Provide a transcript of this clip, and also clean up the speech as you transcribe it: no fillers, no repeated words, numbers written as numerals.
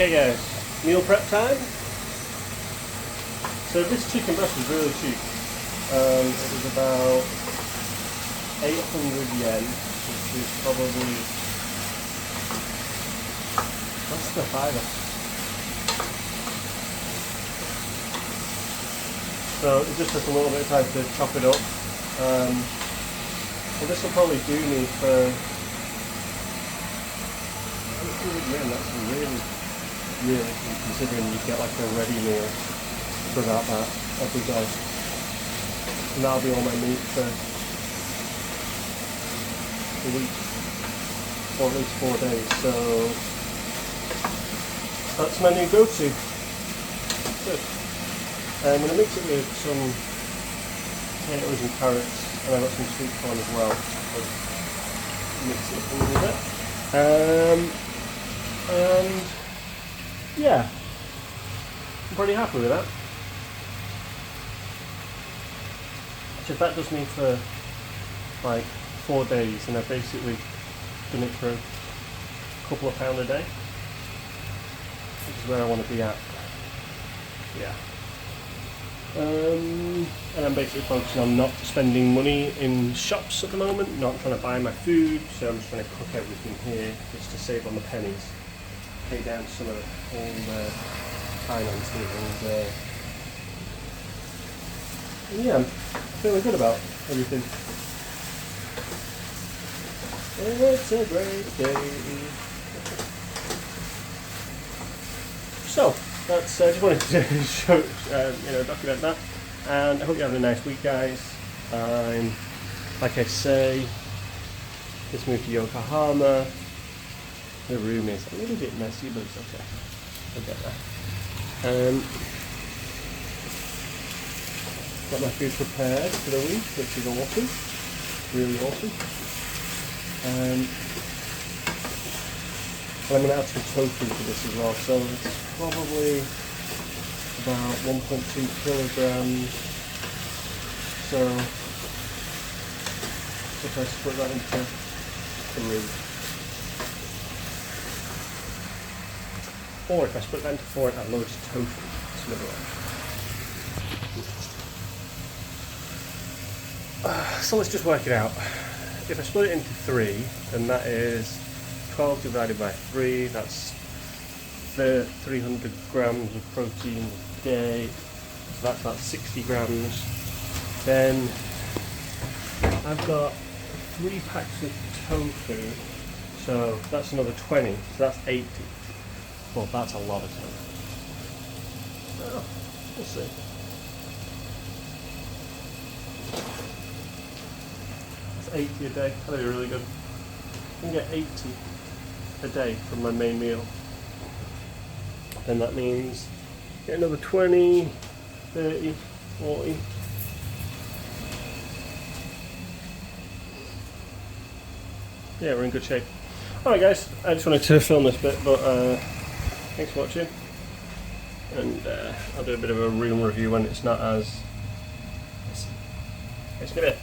Okay guys, meal prep time. So this chicken breast was really cheap. It was about 800 yen, which is probably less than a fiver. So it just took a little bit of time to chop it up. Well, this will probably do me for 800 yen. That's really considering you get like a ready meal for about that every day. And that'll be all my meat for a week, or at least 4 days. So that's my new go-to. Good. I'm going to mix it with some potatoes and carrots, and I've got some sweet corn as well. So mix it up a little bit. And yeah, I'm pretty happy with that. So that does me for like 4 days, and I've basically done it for a couple of pound a day, which is where I want to be at. Yeah. And I'm basically focusing on not spending money in shops at the moment, not trying to buy my food, so I'm just trying to cook everything here just to save on the pennies, pay down some of all the finances, and yeah, I'm feeling good about everything. It's a great day. So that's just wanted to show, document that, and I hope you're having a nice week, guys. Like I say, just moved to Yokohama. The room is a little bit messy, but it's okay. I'll get that. Got my food prepared for the week, which is awesome, really awesome. And I'm going to add some tofu to this as well, so it's probably about 1.2 kilograms. So if I split that into 3, or if I split that into 4 and add loads of tofu, that's another option. So let's just work it out. If I split it into 3, then that is 12 divided by 3, that's 300 grams of protein a day, so that's about 60 grams. Then I've got 3 packs of tofu, so that's another 20, so that's 80. Well, that's a lot of tofu. Well, we'll see. That's 80 a day, that'd be really good. I can get 80 a day from my main meal. Then that means get another 20, 30, 40. Yeah, we're in good shape. Alright guys, I just wanted to film this bit, but thanks for watching. And I'll do a bit of a room review when it's not as... It's good.